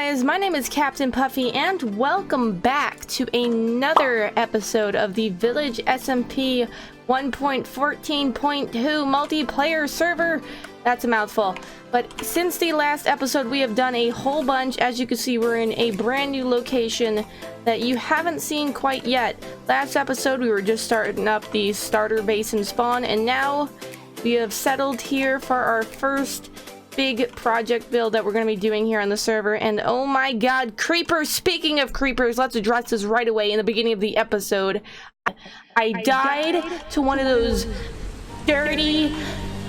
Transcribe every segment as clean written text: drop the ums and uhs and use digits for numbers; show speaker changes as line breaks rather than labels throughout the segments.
guys, my name is Captain Puffy and welcome back to another episode of the Village SMP 1.14.2 multiplayer server. That's a mouthful. But since the last episode we have done a whole bunch. As you can see, we're in a brand new location that you haven't seen quite yet. Last episode we were just starting up the starter base and spawn, and now we have settled here for our first big project build that we're going to be doing here on the server. And oh my god, creepers! Speaking of creepers, let's address this right away in the beginning of the episode. I died to one of those dirty,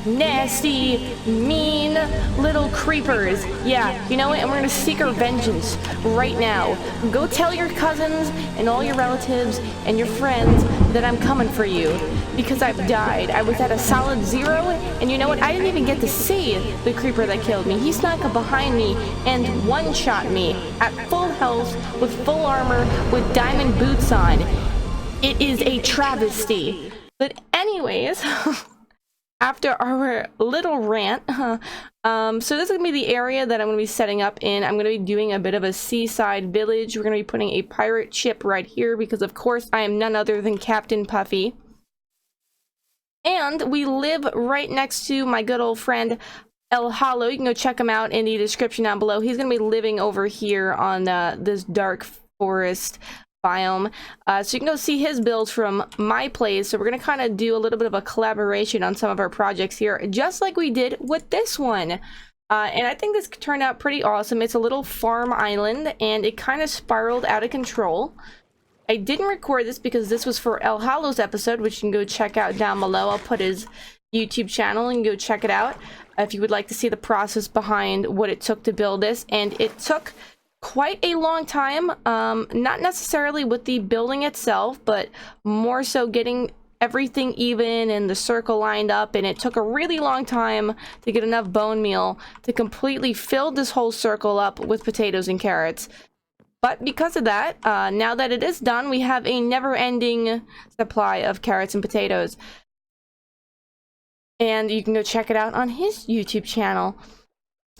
nasty, mean little creepers. Yeah, you know what? And we're gonna seek our vengeance right now. Go tell your cousins and all your relatives and your friends that I'm coming for you, because I've died. I was at a solid 0, and you know what? I didn't even get to see the creeper that killed me. He snuck up behind me and one-shot me at full health, with full armor, with diamond boots on. It is a travesty. But anyways, after our little rant, so this is going to be the area that I'm going to be setting up in. I'm going to be doing a bit of a seaside village. We're going to be putting a pirate ship right here because, of course, I am none other than Captain Puffy. And we live right next to my good old friend El Hollow. You can go check him out in the description down below. He's going to be living over here on this dark forest biome, so you can go see his builds from my place. So we're going to kind of do a little bit of a collaboration on some of our projects here, just like we did with this one. And I think this turned out pretty awesome. It's a little farm island, and it kind of spiraled out of control. I didn't record this because this was for El Hollow's episode, which you can go check out down below. I'll put his YouTube channel and go check it out if you would like to see the process behind what it took to build this. And it took quite a long time, not necessarily with the building itself, but more so getting everything even and the circle lined up. And it took a really long time to get enough bone meal to completely fill this whole circle up with potatoes and carrots. But because of that, now that it is done, we have a never-ending supply of carrots and potatoes. And you can go check it out on his YouTube channel.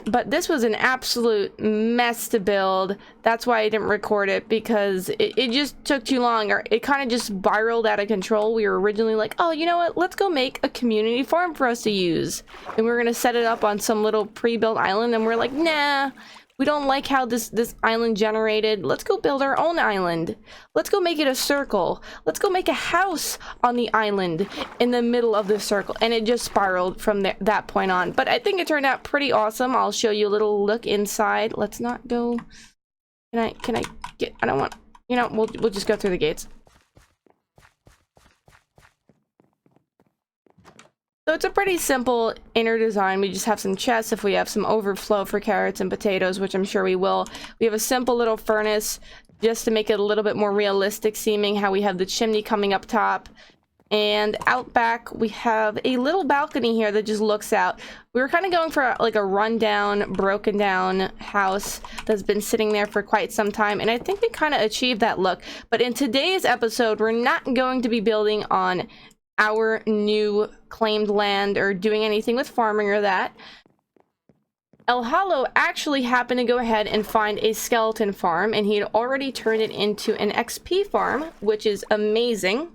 But this was an absolute mess to build. That's why I didn't record it, because it just took too long. Or it kind of just spiraled out of control. We were originally like, oh, you know what? Let's go make a community farm for us to use. And we were going to set it up on some little pre-built island. And we're like, nah, we don't like how this island generated. Let's go build our own island. Let's go make it a circle. Let's go make a house on the island in the middle of the circle. And it just spiraled from that point on. But I think it turned out pretty awesome. I'll show you a little look inside. Let's not go. Can I get? I don't want. You know, we'll just go through the gates. So it's a pretty simple inner design. We just have some chests if we have some overflow for carrots and potatoes, which I'm sure we will. We have a simple little furnace just to make it a little bit more realistic seeming, how we have the chimney coming up top. And out back we have a little balcony here that just looks out. We were kind of going for like a rundown, broken down house that's been sitting there for quite some time, and I think we kind of achieved that look. But in today's episode, we're not going to be building on our new claimed land or doing anything with farming or that. El Hollow actually happened to go ahead and find a skeleton farm, and he had already turned it into an XP farm, which is amazing.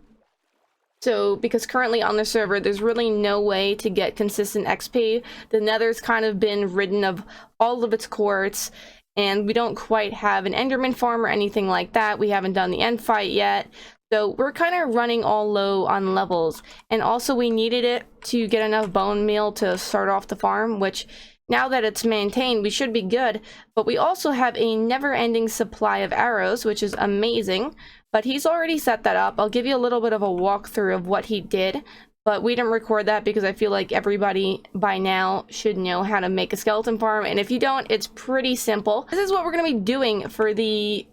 So because currently on the server there's really no way to get consistent XP. The nether's kind of been ridden of all of its quartz, and we don't quite have an enderman farm or anything like that. We haven't done the end fight yet. So we're kind of running all low on levels. And also we needed it to get enough bone meal to start off the farm, which now that it's maintained, we should be good. But we also have a never-ending supply of arrows, which is amazing. But he's already set that up. I'll give you a little bit of a walkthrough of what he did. But we didn't record that because I feel like everybody by now should know how to make a skeleton farm. And if you don't, it's pretty simple. This is what we're going to be doing for the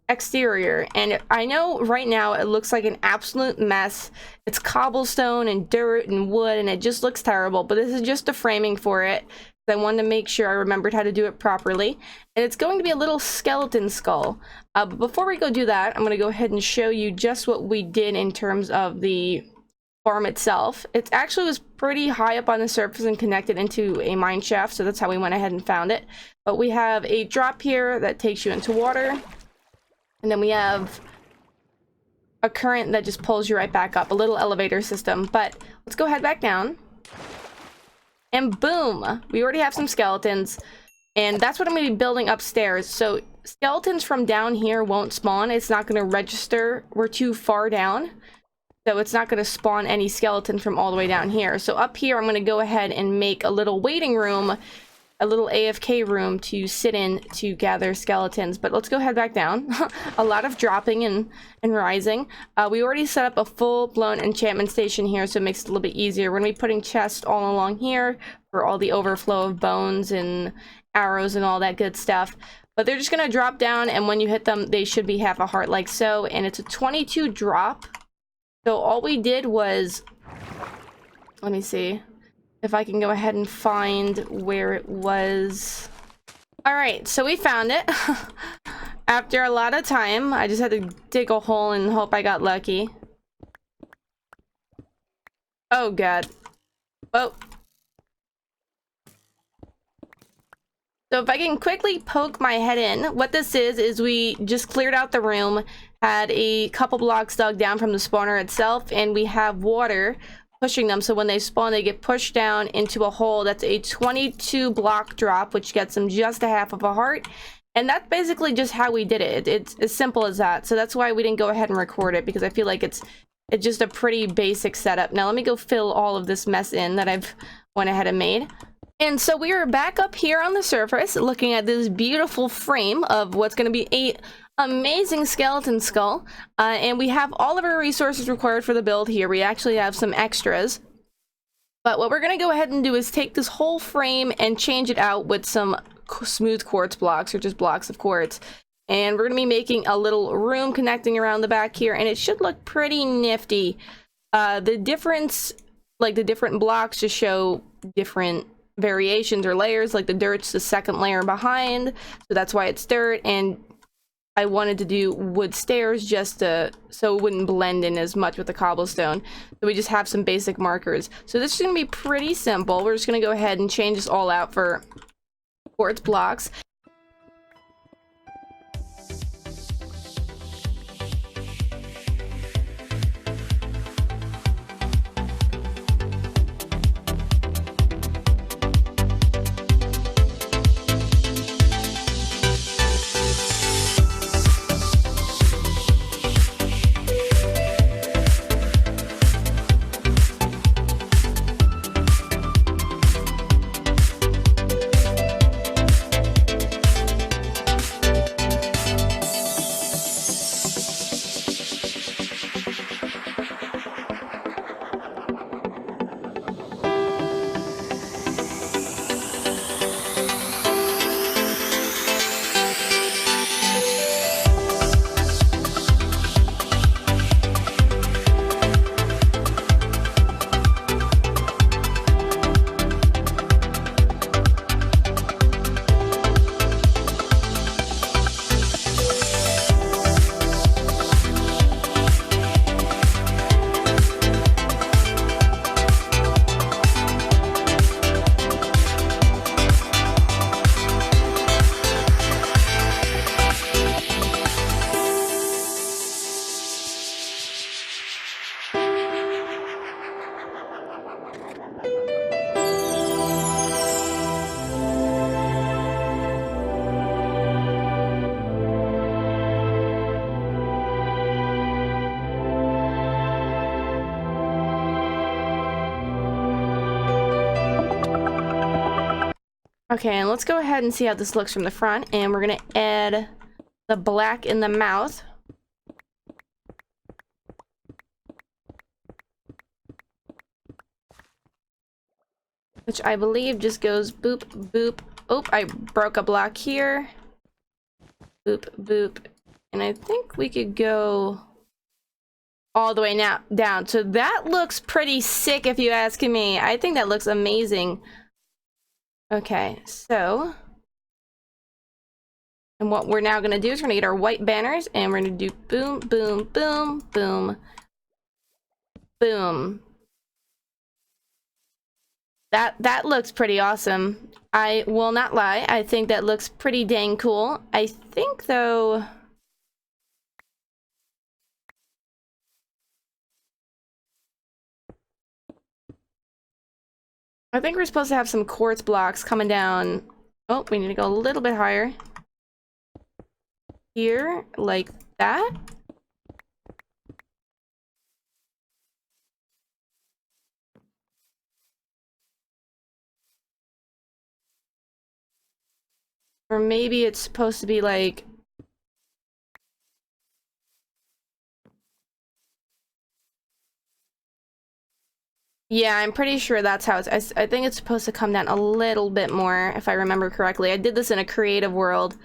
exterior, and I know right now it looks like an absolute mess. It's cobblestone and dirt and wood, and it just looks terrible, but this is just the framing for it. I wanted to make sure I remembered how to do it properly, and it's going to be a little skeleton skull. But before we go do that, I'm going to go ahead and show you just what we did in terms of the farm itself. It actually was pretty high up on the surface and connected into a mine shaft, so that's how we went ahead and found it. But we have a drop here that takes you into water, and then we have a current that just pulls you right back up, a little elevator system. But let's go head back down, and boom, we already have some skeletons, and that's what I'm going to be building upstairs. So skeletons from down here won't spawn. It's not going to register. We're too far down. So it's not going to spawn any skeleton from all the way down here. So up here, I'm going to go ahead and make a little waiting room, a little AFK room to sit in to gather skeletons. But let's go head back down. A lot of dropping and rising. We already set up a full-blown enchantment station here, so it makes it a little bit easier. We're going to be putting chests all along here for all the overflow of bones and arrows and all that good stuff. But they're just going to drop down, and when you hit them, they should be half a heart like so. And it's a 22 drop. So all we did was, let me see if I can go ahead and find where it was. All right, so we found it. After a lot of time, I just had to dig a hole and hope I got lucky. Oh God. Whoa. So if I can quickly poke my head in, what this is we just cleared out the room, had a couple blocks dug down from the spawner itself, and we have water pushing them, so when they spawn, they get pushed down into a hole. That's a 22 block drop, which gets them just a half of a heart. And that's basically just how we did it. It's as simple as that. So that's why we didn't go ahead and record it, because I feel like it's just a pretty basic setup. Now let me go fill all of this mess in that I've went ahead and made. And so we are back up here on the surface looking at this beautiful frame of what's going to be a amazing skeleton skull. And we have all of our resources required for the build here. We actually have some extras. But what we're going to go ahead and do is take this whole frame and change it out with some smooth quartz blocks, or just blocks of quartz. And we're going to be making a little room connecting around the back here, and it should look pretty nifty. The difference, like the different blocks, just show different variations or layers. Like the dirt's the second layer behind, so that's why it's dirt. And I wanted to do wood stairs just so it wouldn't blend in as much with the cobblestone. So we just have some basic markers. So this is going to be pretty simple. We're just going to go ahead and change this all out for quartz blocks. Okay, and let's go ahead and see how this looks from the front, and we're gonna add the black in the mouth. Which I believe just goes boop, boop. Oh, I broke a block here. Boop, boop. And I think we could go all the way now down. So that looks pretty sick if you ask me. I think that looks amazing. Okay, so, and what we're now going to do is we're going to get our white banners, and we're going to do boom, boom, boom, boom, boom. That looks pretty awesome. I will not lie. I think that looks pretty dang cool. I think, though... I think we're supposed to have some quartz blocks coming down. Oh, we need to go a little bit higher. Here, like that. Or maybe it's supposed to be like... Yeah, I'm pretty sure that's how it's... I think it's supposed to come down a little bit more, if I remember correctly. I did this in a creative world.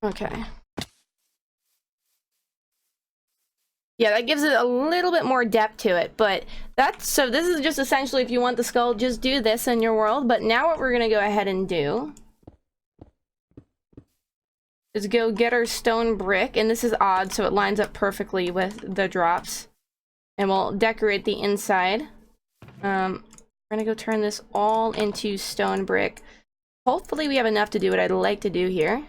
Okay. Yeah, that gives it a little bit more depth to it, but that's... So this is just essentially, if you want the skull, just do this in your world. But now what we're gonna go ahead and do is go get our stone brick, and this is odd, so it lines up perfectly with the drops. And we'll decorate the inside. We're gonna go turn this all into stone brick. Hopefully we have enough to do what I'd like to do here.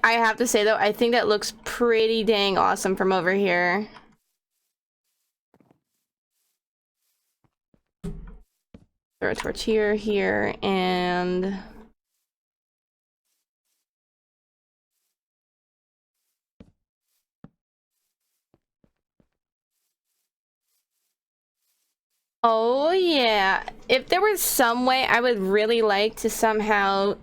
I have to say though, I think that looks pretty dang awesome from over here. Throw a torch here, here, and... Oh yeah, if there was some way, I would really like to somehow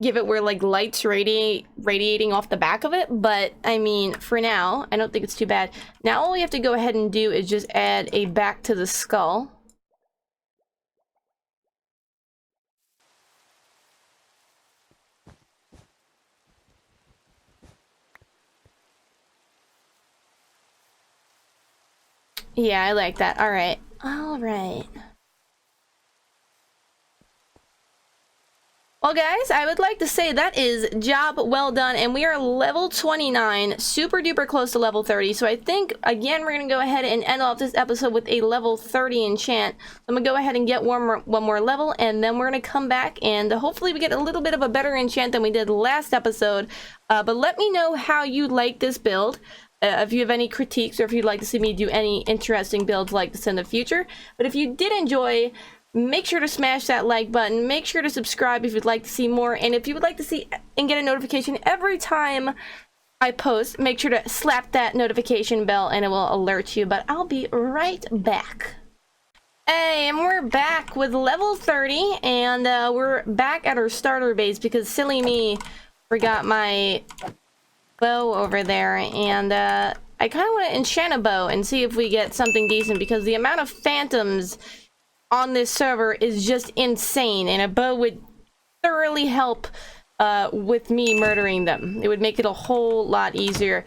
give it where like lights radiating off the back of it, but I mean, for now, I don't think it's too bad. Now all we have to go ahead and do is just add a back to the skull. Yeah, I like that. All right. All right. Well, guys, I would like to say that is job well done, and we are level 29, super duper close to level 30. So I think, again, we're going to go ahead and end off this episode with a level 30 enchant. I'm going to go ahead and get one more level, and then we're going to come back, and hopefully we get a little bit of a better enchant than we did last episode. But let me know how you like this build. If you have any critiques, or if you'd like to see me do any interesting builds like this in the future. But if you did enjoy, make sure to smash that like button. Make sure to subscribe if you'd like to see more. And if you would like to see and get a notification every time I post, make sure to slap that notification bell and it will alert you. But I'll be right back. Hey, and we're back with level 30. And we're back at our starter base because silly me forgot my bow over there. And I kind of want to enchant a bow and see if we get something decent, because the amount of phantoms on this server is just insane, and a bow would thoroughly help with me murdering them. It would make it a whole lot easier.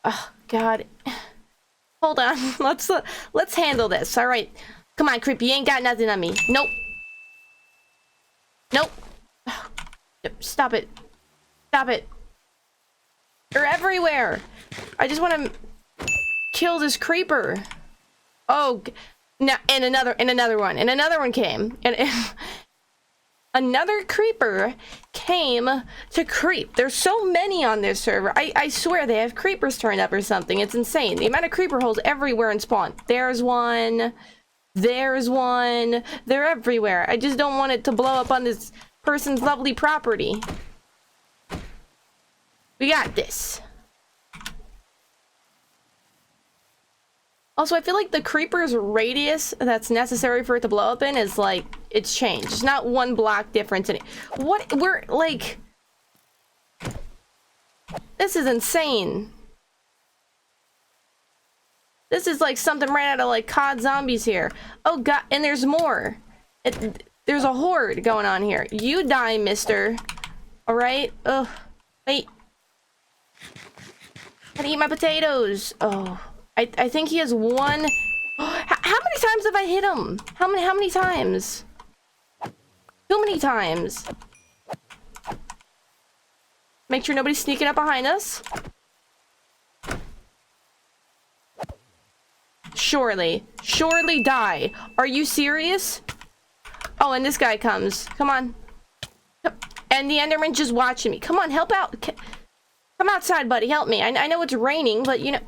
Oh god, hold on. let's handle this. All right, come on, creepy, you ain't got nothing on me. Nope. Nope. Stop it. Stop it. You're everywhere. I just want to kill this creeper. Oh, no, and another one came, and Another creeper came to creep. There's so many on this server. I swear they have creepers turned up or something. It's insane. The amount of creeper holes everywhere in spawn. There's one. There's one. They're everywhere. I just don't want it to blow up on this person's lovely property. We got this. Also, I feel like the creeper's radius that's necessary for it to blow up in is like, it's changed. It's not one block difference in it. What? We're like... This is insane. This is like something right out of like COD Zombies here. Oh god, and there's more. There's a horde going on here. You die, mister. Alright? Ugh. Wait. Gotta eat my potatoes. Oh. I think he has one... How many times have I hit him? How many times? Too many times. Make sure nobody's sneaking up behind us. Surely. Surely die. Are you serious? Oh, and this guy comes. Come on. And the Enderman's just watching me. Come on, help out. Come outside, buddy. Help me. I know it's raining, but you know...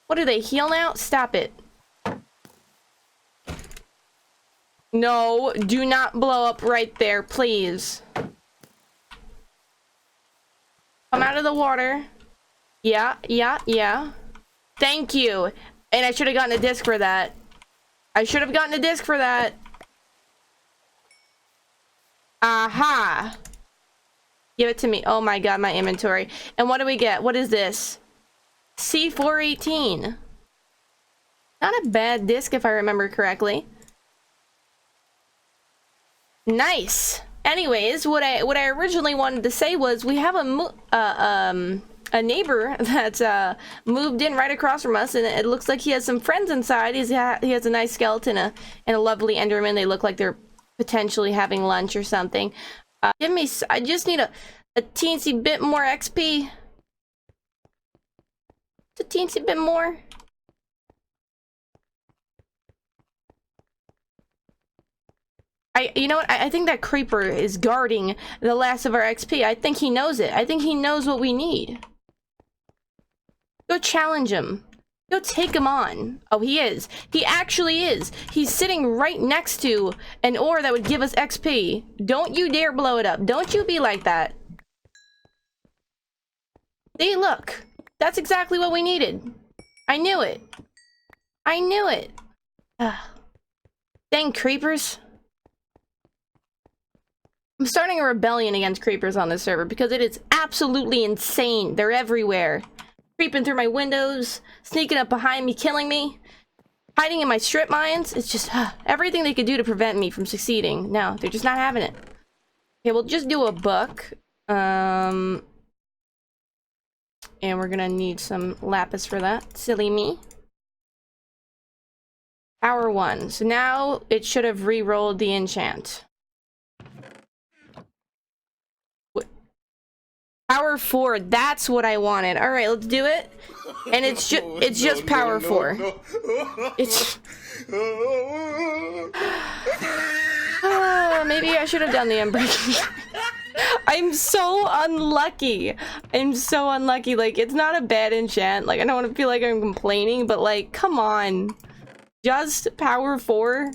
What do they heal now? Stop it. No, do not blow up right there, please. Come out of the water. Yeah. Thank you. And I should have gotten a disc for that. Aha. Give it to me. Oh my god, my inventory. And what do we get? What is this? C418. Not a bad disc if I remember correctly. Nice. Anyways, what I originally wanted to say was we have a neighbor that's moved in right across from us, and it looks like he has some friends inside. He has a nice skeleton and a lovely Enderman. They look like they're potentially having lunch or something. I just need a teensy bit more XP. A teensy bit more. You know what? I think that creeper is guarding the last of our XP. I think he knows it. I think he knows what we need. Go challenge him. Go take him on. Oh, he is. He actually is. He's sitting right next to an ore that would give us XP. Don't you dare blow it up. Don't you be like that. See, look. That's exactly what we needed. I knew it. I knew it. Dang creepers. I'm starting a rebellion against creepers on this server because it is absolutely insane. They're everywhere. Creeping through my windows, sneaking up behind me, killing me, hiding in my strip mines. It's just everything they could do to prevent me from succeeding. No, they're just not having it. Okay, we'll just do a book. And we're gonna need some lapis for that. Silly me. Power 1. So now it should have re-rolled the enchant. Power 4. That's what I wanted. All right, let's do it. And it's just power 4. It's. Maybe I should have done the unbreaking. I'm so unlucky. I'm so unlucky. Like, it's not a bad enchant. Like, I don't want to feel like I'm complaining, but like, come on. Just power 4.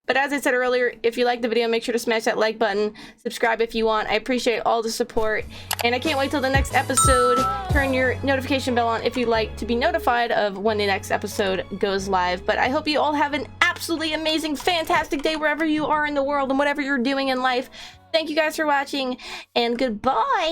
But as I said earlier, if you liked the video, make sure to smash that like button. Subscribe if you want. I appreciate all the support. And I can't wait till the next episode. Turn your notification bell on if you'd like to be notified of when the next episode goes live. But I hope you all have an absolutely amazing, fantastic day wherever you are in the world and whatever you're doing in life. Thank you guys for watching, and goodbye!